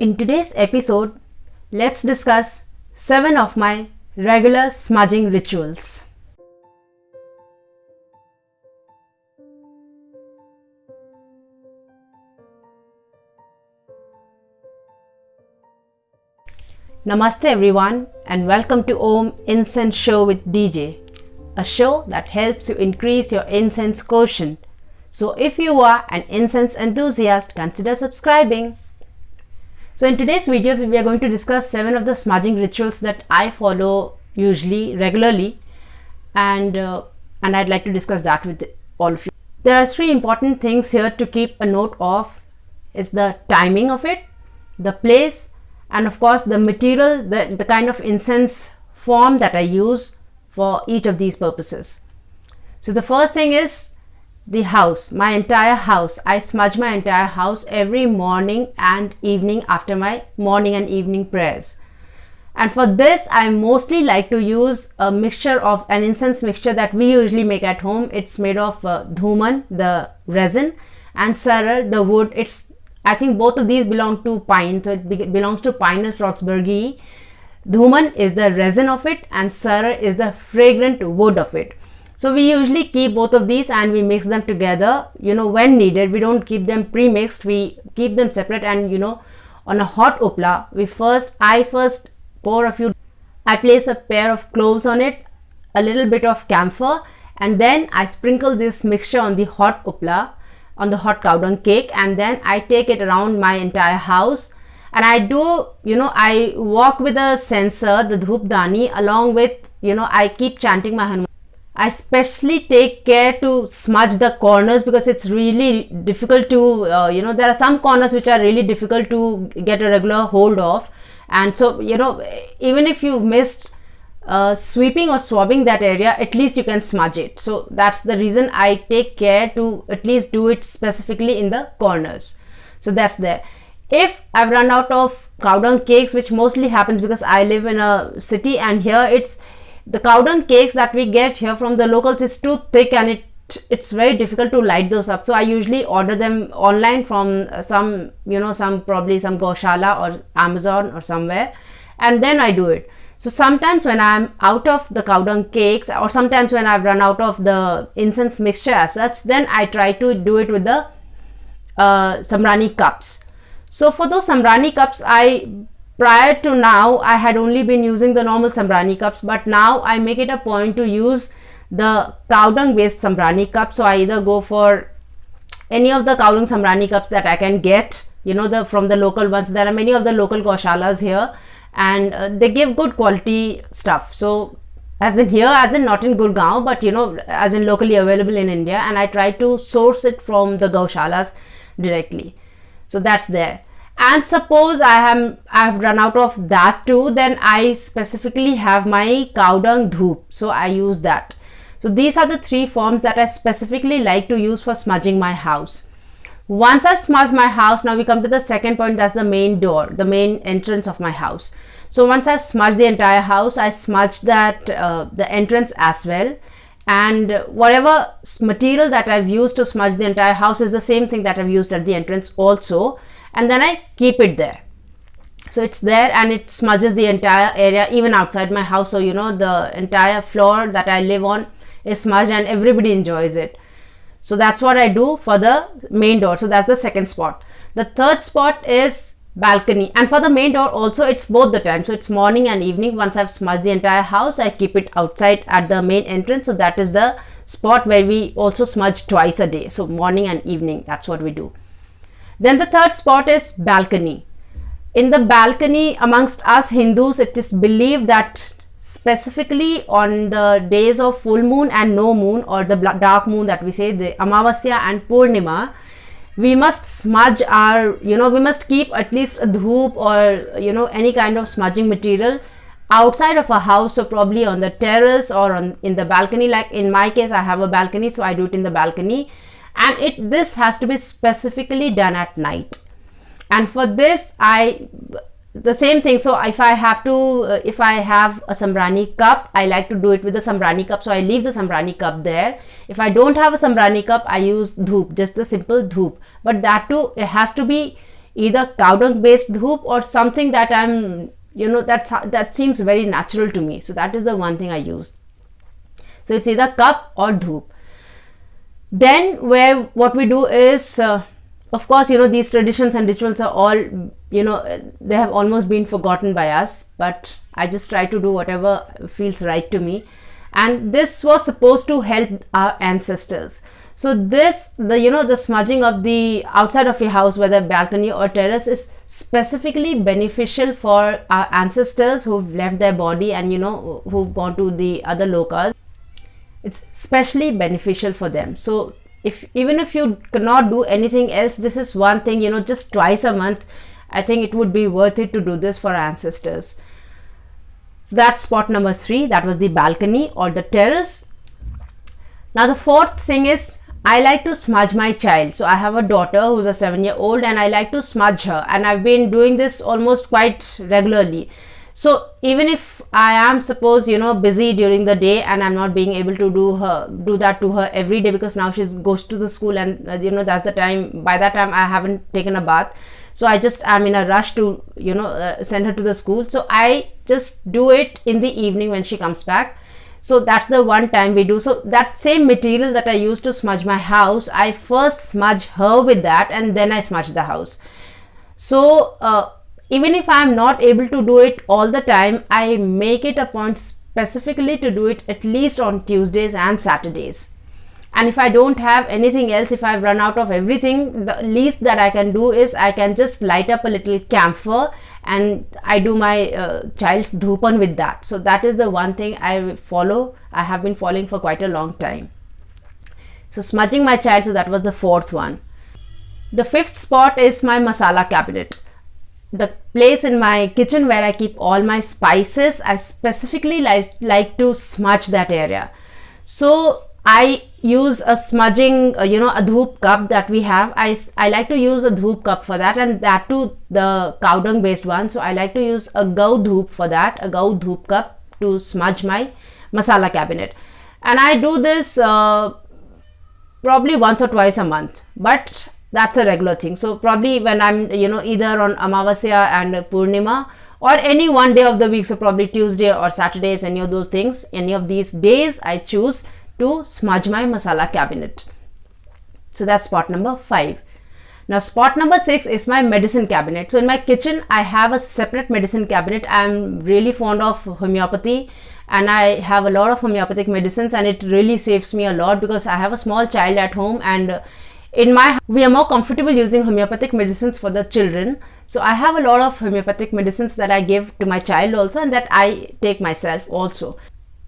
In today's episode, let's discuss 7 of my regular smudging rituals. Namaste everyone and welcome to Om Incense Show with DJ, a show that helps you increase your incense quotient. So if you are an incense enthusiast, consider subscribing. So in today's video, we are going to discuss 7 of the smudging rituals that I follow regularly, and I'd like to discuss that with all of you. There are 3 important things here to keep a note of. Is the timing of it, the place, and of course the material, the kind of incense form that I use for each of these purposes. So the first thing is the house, my entire house. I smudge my entire house every morning and evening after my morning and evening prayers. And for this, I mostly like to use a mixture of an incense mixture that we usually make at home. It's made of dhuman, the resin, and sarar, the wood. I think both of these belong to pine, so it belongs to Pinus roxburghii. Dhuman is the resin of it and sarar is the fragrant wood of it. So we usually keep both of these and we mix them together, when needed. We don't keep them pre-mixed, we keep them separate, and on a hot upla, I first pour I place a pair of cloves on it, a little bit of camphor, and then I sprinkle this mixture on the hot upla, on the hot cow dung cake, and then I take it around my entire house. And I do, I walk with a censer, the Dhoop Dani, along with, I keep chanting my Hanuman. I especially take care to smudge the corners because it's really difficult to, there are some corners which are really difficult to get a regular hold of. And so, even if you've missed sweeping or swabbing that area, at least you can smudge it. So that's the reason I take care to at least do it specifically in the corners. So that's there. If I've run out of cow dung cakes, which mostly happens because I live in a city and here the cow dung cakes that we get here from the locals is too thick and it's very difficult to light those up. So I usually order them online from some Gaushala or Amazon or somewhere, and then I do it. So sometimes when I'm out of the cow dung cakes, or sometimes when I've run out of the incense mixture as such, then I try to do it with the Samrani cups. So for those Samrani cups, prior to now, I had only been using the normal Samrani cups, but now I make it a point to use the cow dung based Samrani cups. So I either go for any of the cow dung Samrani cups that I can get, from the local ones. There are many of the local Gaushalas here, and they give good quality stuff. So as in not in Gurgaon, but as in locally available in India, and I try to source it from the Gaushalas directly. So that's there. And suppose I've run out of that too, then I specifically have my cow dung dhoop, so I use that. So these are the 3 forms that I specifically like to use for smudging my house. Once I've smudged my house, now we come to the second point, that's the main door, the main entrance of my house. So once I've smudged the entire house, I smudge that the entrance as well, and whatever material that I've used to smudge the entire house is the same thing that I've used at the entrance also, and then I keep it there. So it's there and it smudges the entire area even outside my house. So the entire floor that I live on is smudged and everybody enjoys it. So that's what I do for the main door. So that's the second spot. The third spot is balcony, and for the main door also it's both the time. So it's morning and evening. Once I've smudged the entire house, I keep it outside at the main entrance. So that is the spot where we also smudge twice a day. So morning and evening, that's what we do. Then the third spot is balcony. In the balcony, amongst us Hindus, it is believed that specifically on the days of full moon and no moon, or the dark moon that we say, the Amavasya and Purnima, we must smudge we must keep at least a dhoop or any kind of smudging material outside of a house. So probably on the terrace or in the balcony. Like in my case, I have a balcony, so I do it in the balcony. And this has to be specifically done at night. And for this, the same thing. So if I have a Samrani cup, I like to do it with the Samrani cup. So I leave the Samrani cup there. If I don't have a Samrani cup, I use dhoop, just the simple dhoop. But that too, it has to be either cow dung based dhoop or something that I'm, that seems very natural to me. So that is the one thing I use. So it's either cup or dhoop. Then what we do is, of course, these traditions and rituals are all, they have almost been forgotten by us, but I just try to do whatever feels right to me. And this was supposed to help our ancestors. So the smudging of the outside of your house, whether balcony or terrace, is specifically beneficial for our ancestors who've left their body and, who've gone to the other lokas. It's especially beneficial for them. So even if you cannot do anything else, this is one thing, just twice a month, I think it would be worth it to do this for our ancestors. So that's spot number 3. That was the balcony or the terrace. Now the fourth thing is, I like to smudge my child. So I have a daughter who's a 7-year-old, and I like to smudge her, and I've been doing this almost quite regularly. So even if I am busy during the day and I'm not being able to do that to her every day, because now she goes to the school, and that's the time, by that time I haven't taken a bath. So I just am in a rush to send her to the school. So I just do it in the evening when she comes back. So that's the one time we do. So that same material that I use to smudge my house, I first smudge her with that, and then I smudge the house. So even if I'm not able to do it all the time, I make it a point specifically to do it at least on Tuesdays and Saturdays. And if I don't have anything else, if I've run out of everything, the least that I can do is I can just light up a little camphor, and I do my child's dhoopan with that. So that is the one thing I follow. I have been following for quite a long time. So smudging my child, so that was the fourth one. The fifth spot is my masala cabinet. The place in my kitchen where I keep all my spices, I specifically like to smudge that area. So I use a smudging, a dhoop cup that we have. I like to use a dhoop cup for that, and that too the cow dung based one. So I like to use a gau dhoop for that, a gau dhoop cup to smudge my masala cabinet. And I do this probably once or twice a month, but that's a regular thing. So probably when I'm, either on Amavasya and Purnima, or any one day of the week, so probably Tuesday or Saturdays, any of those things, any of these days I choose to smudge my masala cabinet. So that's spot number 5. Now spot number 6 is my medicine cabinet. So in my kitchen I have a separate medicine cabinet. I'm really fond of homeopathy, and I have a lot of homeopathic medicines, and it really saves me a lot because I have a small child at home, and we are more comfortable using homeopathic medicines for the children. So I have a lot of homeopathic medicines that I give to my child also, and that I take myself also.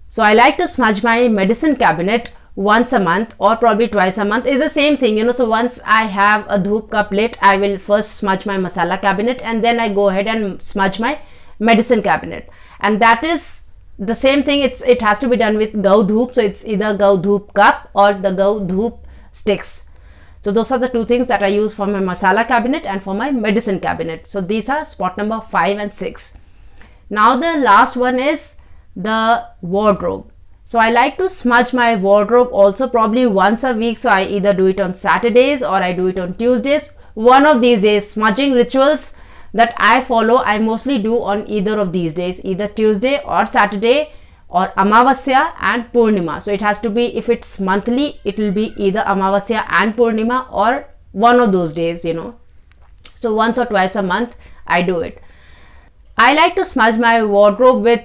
So I like to smudge my medicine cabinet once a month or probably twice a month. Is the same thing, so once I have a dhoop cup lit, I will first smudge my masala cabinet, and then I go ahead and smudge my medicine cabinet. And that is the same thing. It has to be done with gau dhoop. So it's either gau dhoop cup or the gau dhoop sticks. So those are the two things that I use for my masala cabinet and for my medicine cabinet. So these are spot number 5 and 6. Now the last one is the wardrobe. So I like to smudge my wardrobe also probably once a week. So I either do it on Saturdays or I do it on Tuesdays. One of these days, smudging rituals that I follow, I mostly do on either of these days, either Tuesday or Saturday, or Amavasya and Purnima. So it has to be, if it's monthly, it will be either Amavasya and Purnima or one of those days, So once or twice a month I do it. I like to smudge my wardrobe with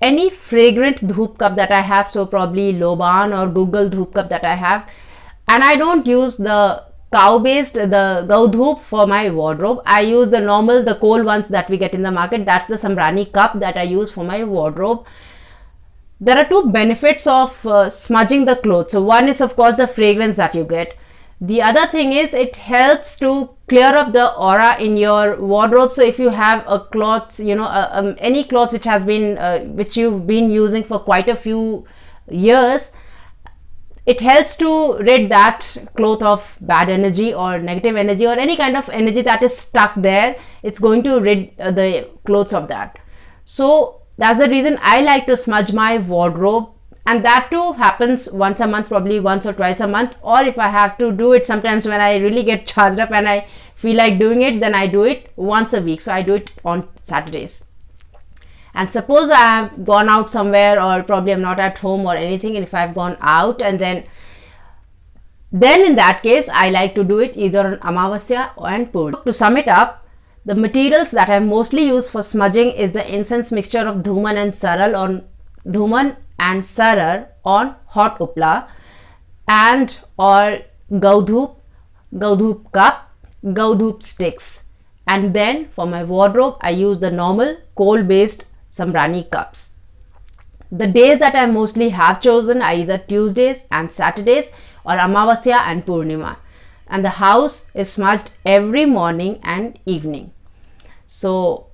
any fragrant dhoop cup that I have. So probably Loban or Google dhoop cup that I have. And I don't use the cow based, the gau dhoop for my wardrobe. I use the normal, the coal ones that we get in the market. That's the Samrani cup that I use for my wardrobe. There are two benefits of smudging the clothes. So one is of course the fragrance that you get. The other thing is it helps to clear up the aura in your wardrobe. So if you have a cloth, any cloth which has been, which you've been using for quite a few years, it helps to rid that cloth of bad energy or negative energy or any kind of energy that is stuck there. It's going to rid the clothes of that. So that's the reason I like to smudge my wardrobe, and that too happens once a month, probably once or twice a month, or if I have to do it sometimes when I really get charged up and I feel like doing it, then I do it once a week. So I do it on Saturdays. And suppose I have gone out somewhere, or probably I'm not at home or anything, and if I've gone out, and then in that case I like to do it either on Amavasya and Purnima. To sum it up, the materials that I mostly use for smudging is the incense mixture of Dhuman and Sarar on hot upla, and or Gaudhup cup, Gaudhup sticks. And then for my wardrobe, I use the normal coal based Sambrani cups. The days that I mostly have chosen are either Tuesdays and Saturdays or Amavasya and Purnima. And the house is smudged every morning and evening. So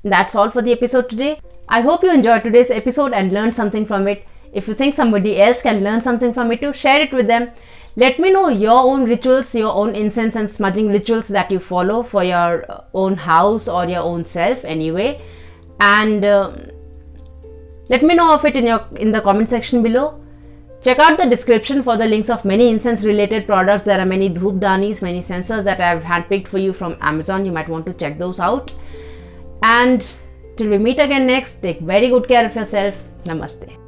that's all for the episode today. I hope you enjoyed today's episode and learned something from it. If you think somebody else can learn something from it too, share it with them. Let me know your own rituals, your own incense and smudging rituals that you follow for your own house or your own self anyway. And let me know of it in the comment section below. Check out the description for the links of many incense related products. There are many dhoop danis, many censers that I have handpicked for you from Amazon. You might want to check those out. And till we meet again next, take very good care of yourself. Namaste.